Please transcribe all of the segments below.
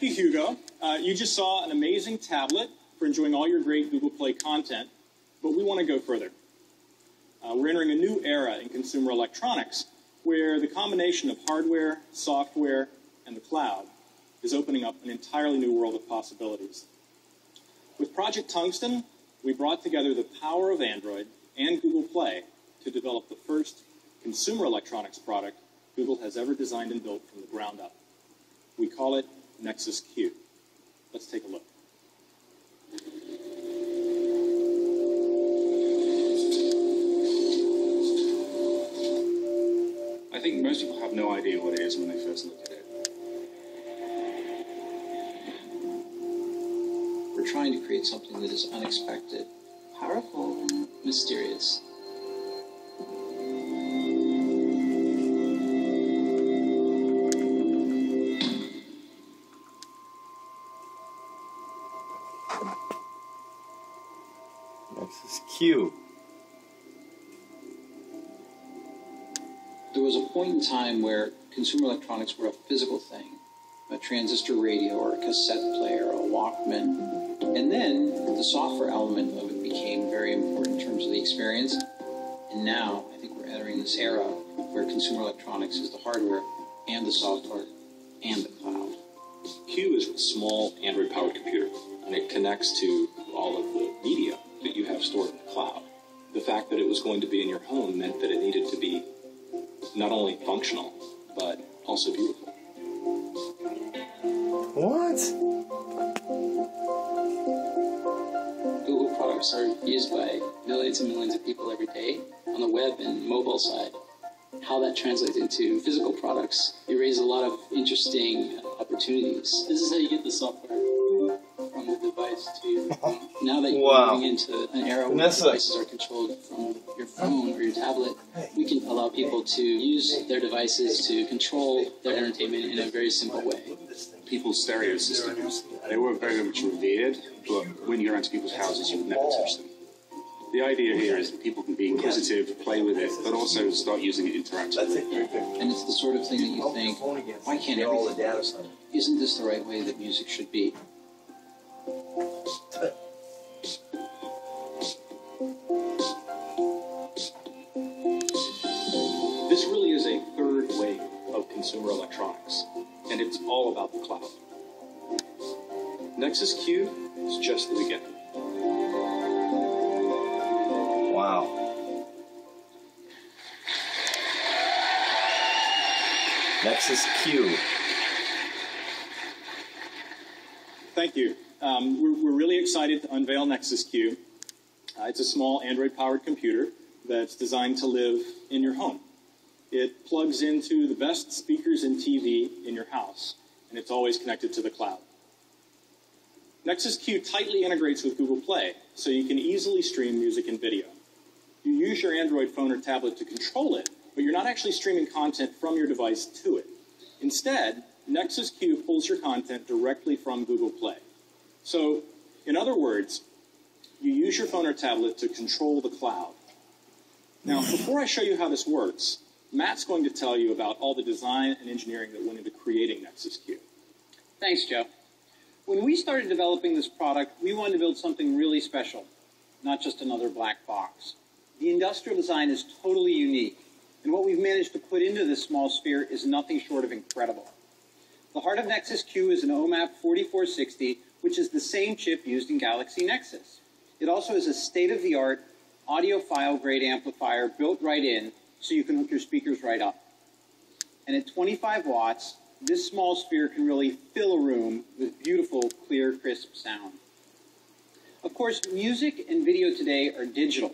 you, Hugo. You just saw an amazing tablet for enjoying all your great Google Play content, but we want to go further. We're entering a new era in consumer electronics where the combination of hardware, software, and the cloud is opening up an entirely new world of possibilities. With Project Tungsten, we brought together the power of Android and Google Play to develop the first consumer electronics product Google has ever designed and built from the ground up. We call it NEXUS Q. Let's take a look. I think most people have no idea what it is when they first look at it. We're trying to create something that is unexpected, powerful, and mysterious. NEXUS Q. There was a point in time where consumer electronics were a physical thing, a transistor radio or a cassette player or a Walkman. And then the software element of it became very important in terms of the experience. And now I think we're entering this era where consumer electronics is the hardware and the software and the cloud. Q is a small Android-powered computer, and it connects to all of the media that you have stored in the cloud. The fact that it was going to be in your home meant that it needed to be not only functional, but also beautiful. What? Google products are used by millions and millions of people every day on the web and mobile side. How that translates into physical products, it raises a lot of interesting opportunities. This is how you get the software from the device to your phone. Now that you're moving into an era where devices are controlled from your phone or your tablet, we can allow people to use their devices to control their entertainment in a very simple way. People's stereo systems, they were very much revered, but when you go around to people's houses, you would never touch them. The idea here is that people can be inquisitive, play with it, but also start using it interactively. And it's the sort of thing that you think, why can't everything do this? Isn't this the right way that music should be? This really is a third wave of consumer electronics, and it's all about the cloud. NEXUS Q is just the beginning. Wow. NEXUS Q. Thank you. We're really excited to unveil NEXUS Q. It's a small Android-powered computer that's designed to live in your home. It plugs into the best speakers and TV in your house, and it's always connected to the cloud. NEXUS Q tightly integrates with Google Play, so you can easily stream music and video. You use your Android phone or tablet to control it, but you're not actually streaming content from your device to it. Instead, NEXUS Q pulls your content directly from Google Play. So, in other words, you use your phone or tablet to control the cloud. Now, before I show you how this works, Matt's going to tell you about all the design and engineering that went into creating NEXUS Q. Thanks, Joe. When we started developing this product, we wanted to build something really special, not just another black box. The industrial design is totally unique, and what we've managed to put into this small sphere is nothing short of incredible. The heart of NEXUS Q is an OMAP 4460, which is the same chip used in Galaxy Nexus. It also is a state-of-the-art audiophile-grade amplifier built right in, so you can hook your speakers right up. And at 25 watts, this small sphere can really fill a room with beautiful, clear, crisp sound. Of course, music and video today are digital.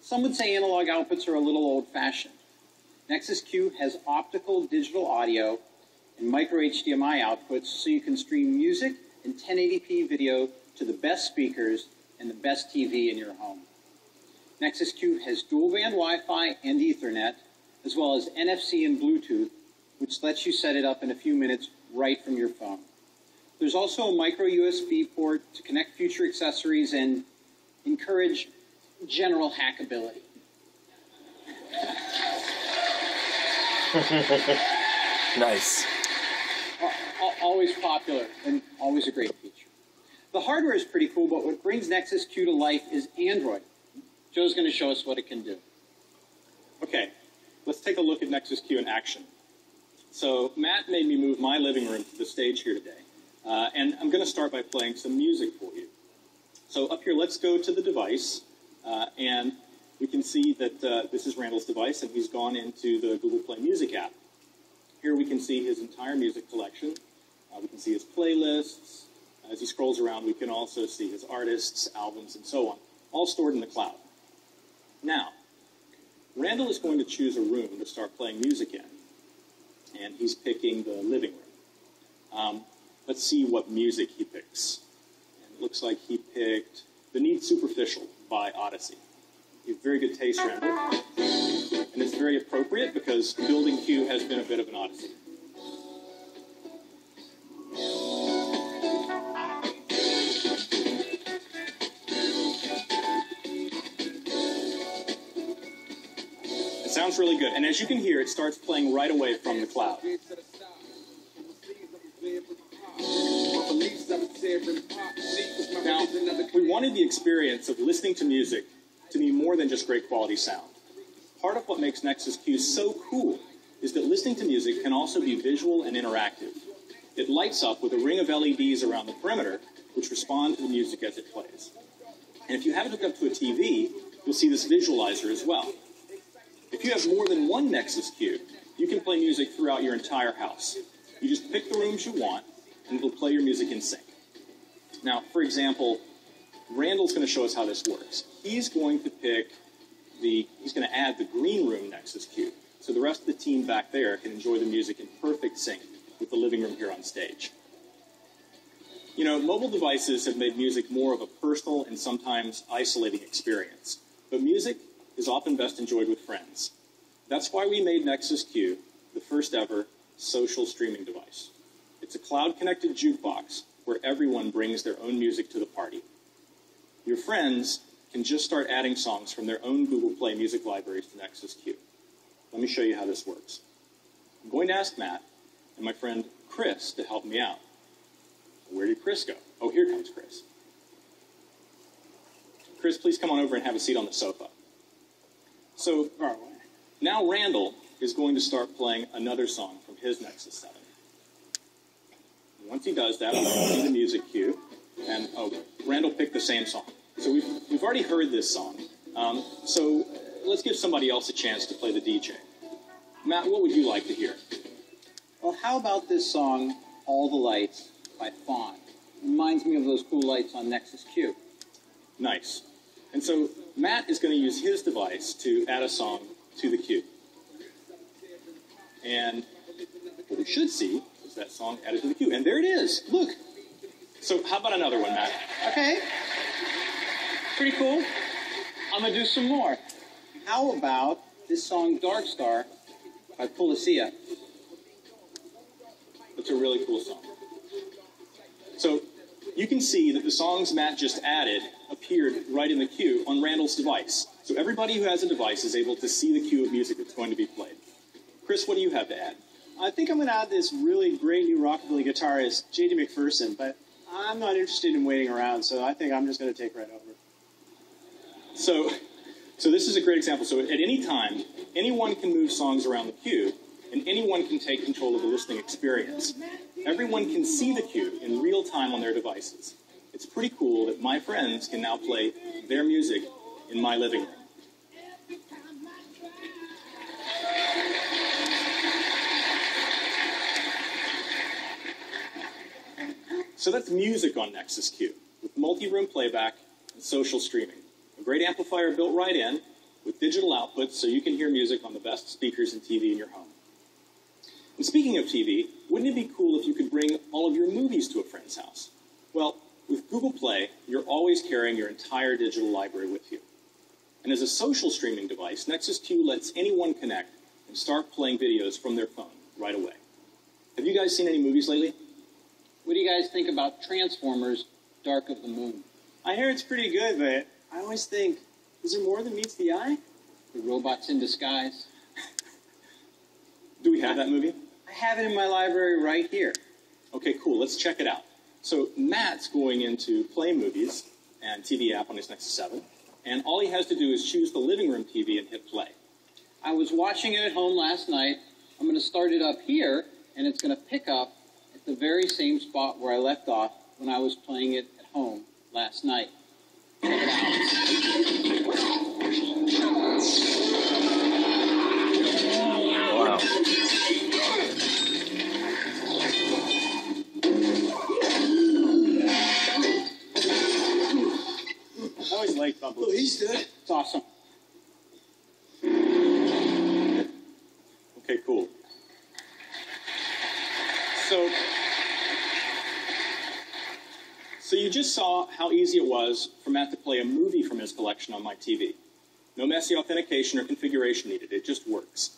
Some would say analog outputs are a little old-fashioned. NEXUS Q has optical digital audio and micro HDMI outputs so you can stream music and 1080p video to the best speakers and the best TV in your home. NEXUS Q has dual-band Wi-Fi and Ethernet, as well as NFC and Bluetooth, which lets you set it up in a few minutes right from your phone. There's also a micro USB port to connect future accessories and encourage general hackability. Nice. always popular and always a great feature. The hardware is pretty cool, but what brings NEXUS Q to life is Android. Joe's going to show us what it can do. Okay, let's take a look at NEXUS Q in action. So Matt made me move my living room to the stage here today, and I'm going to start by playing some music for you. So up here, let's go to the device, and we can see that this is Randall's device, and he's gone into the Google Play Music app. Here we can see his entire music collection. We can see his playlists. As he scrolls around, we can also see his artists, albums, and so on, all stored in the cloud. Now, Randall is going to choose a room to start playing music in, and he's picking the living room. Let's see what music he picks. And it looks like he picked Beneath Superficial by Odyssey. You have very good taste, Randall. And it's very appropriate because building Q has been a bit of an odyssey. It sounds really good. And as you can hear, it starts playing right away from the cloud. Now, we wanted the experience of listening to music to be more than just great quality sound. Part of what makes NEXUS Q so cool is that listening to music can also be visual and interactive. It lights up with a ring of LEDs around the perimeter, which respond to the music as it plays. And if you have it hooked up to a TV, you'll see this visualizer as well. If you have more than one NEXUS Q, you can play music throughout your entire house. You just pick the rooms you want, and it'll play your music in sync. Now, for example, Randall's going to show us how this works. He's going to add the green room NEXUS Q, so the rest of the team back there can enjoy the music in perfect sync with the living room here on stage. You know, mobile devices have made music more of a personal and sometimes isolating experience, but music is often best enjoyed with friends. That's why we made NEXUS Q the first ever social streaming device. It's a cloud-connected jukebox where everyone brings their own music to the party. Your friends can just start adding songs from their own Google Play music libraries to NEXUS Q. Let me show you how this works. I'm going to ask Matt and my friend Chris to help me out. Where did Chris go? Oh, here comes Chris. Chris, please come on over and have a seat on the sofa. So now Randall is going to start playing another song from his NEXUS 7. Once he does that, I'm going to see the music cue. And Randall picked the same song. So we've already heard this song. So let's give somebody else a chance to play the DJ. Matt, what would you like to hear? Well, how about this song, All the Lights by Fawn? Reminds me of those cool lights on NEXUS Q. Nice. And so Matt is going to use his device to add a song to the queue. And what we should see is that song added to the queue. And there it is. Look. So how about another one, Matt? Okay. Pretty cool. I'm going to do some more. How about this song, Dark Star by Policia? That's a really cool song. So you can see that the songs Matt just added appeared right in the queue on Randall's device. So everybody who has a device is able to see the queue of music that's going to be played. Chris, what do you have to add? I think I'm going to add this really great new rockabilly guitarist, J.D. McPherson, but I'm not interested in waiting around, so I think I'm just going to take right over. So this is a great example. So at any time, anyone can move songs around the queue, and anyone can take control of the listening experience. Everyone can see the queue in real time on their devices. It's pretty cool that my friends can now play their music in my living room. So that's music on NEXUS Q, with multi-room playback and social streaming. A great amplifier built right in, with digital outputs so you can hear music on the best speakers and TV in your home. And speaking of TV, wouldn't it be cool if you could bring all of your movies to a friend's house? Well, with Google Play, you're always carrying your entire digital library with you. And as a social streaming device, NEXUS Q lets anyone connect and start playing videos from their phone right away. Have you guys seen any movies lately? What do you guys think about Transformers, Dark of the Moon? I hear it's pretty good, but I always think, is there more than meets the eye? The robots in disguise. Do we have that movie? I have it in my library right here. Okay, cool. Let's check it out. So Matt's going into Play Movies and TV app on his Nexus 7, and all he has to do is choose the living room TV and hit play. I was watching it at home last night. I'm going to start it up here, and it's going to pick up at the very same spot where I left off when I was playing it at home last night. Check it out. Wow. I always liked Bumblebee. Oh, he's dead. It's awesome. Okay, cool. So you just saw how easy it was for Matt to play a movie from his collection on my TV. No messy authentication or configuration needed. It just works.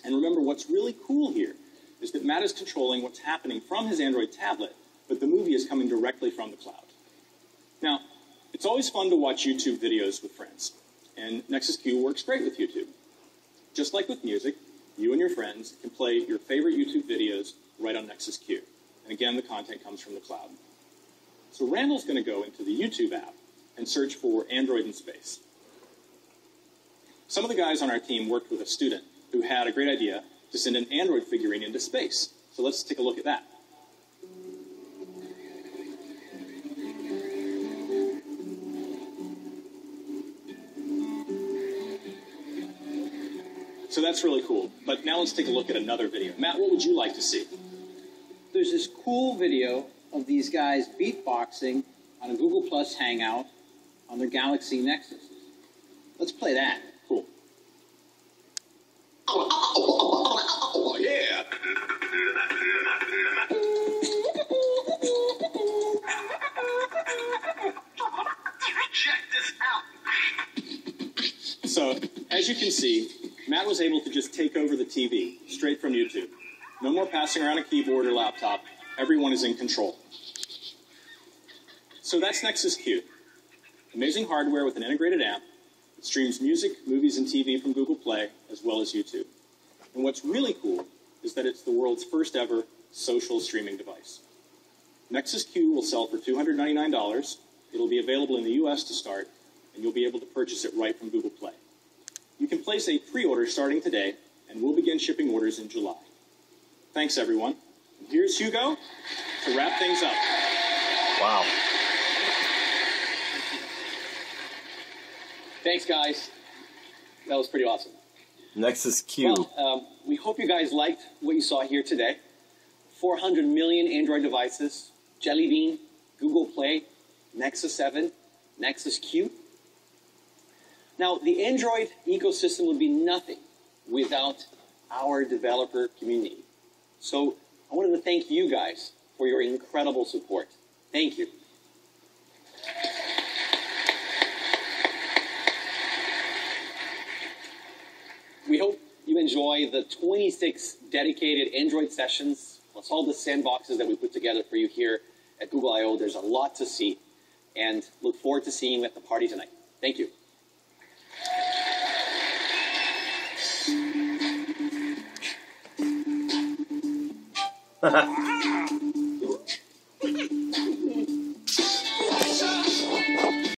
And remember, what's really cool here is that Matt is controlling what's happening from his Android tablet, but the movie is coming directly from the cloud. Now, it's always fun to watch YouTube videos with friends, and Nexus Q works great with YouTube. Just like with music, you and your friends can play your favorite YouTube videos right on Nexus Q. And again, the content comes from the cloud. So Randall's going to go into the YouTube app and search for Android in space. Some of the guys on our team worked with a student who had a great idea to send an Android figurine into space. So let's take a look at that. So that's really cool. But now let's take a look at another video. Matt, what would you like to see? There's this cool video of these guys beatboxing on a Google Plus Hangout on their Galaxy Nexus. Let's play that. Cool. Oh, yeah. Check this out. So, as you can see, Matt was able to just take over the TV straight from YouTube. No more passing around a keyboard or laptop. Everyone is in control. So that's Nexus Q. Amazing hardware with an integrated app. It streams music, movies, and TV from Google Play, as well as YouTube. And what's really cool is that it's the world's first ever social streaming device. Nexus Q will sell for $299. It'll be available in the US to start, and you'll be able to purchase it right from Google Play. You can place a pre-order starting today, and we'll begin shipping orders in July. Thanks, everyone. And here's Hugo to wrap things up. Wow. Thanks, guys. That was pretty awesome. Nexus Q. Well, we hope you guys liked what you saw here today. 400 million Android devices, JELLYBEAN, Google Play, Nexus 7, Nexus Q. Now, the Android ecosystem would be nothing without our developer community. So I wanted to thank you guys for your incredible support. Thank you. We hope you enjoy the 26 dedicated Android sessions, plus all the sandboxes that we put together for you here at Google I/O. There's a lot to see, and look forward to seeing you at the party tonight. Thank you.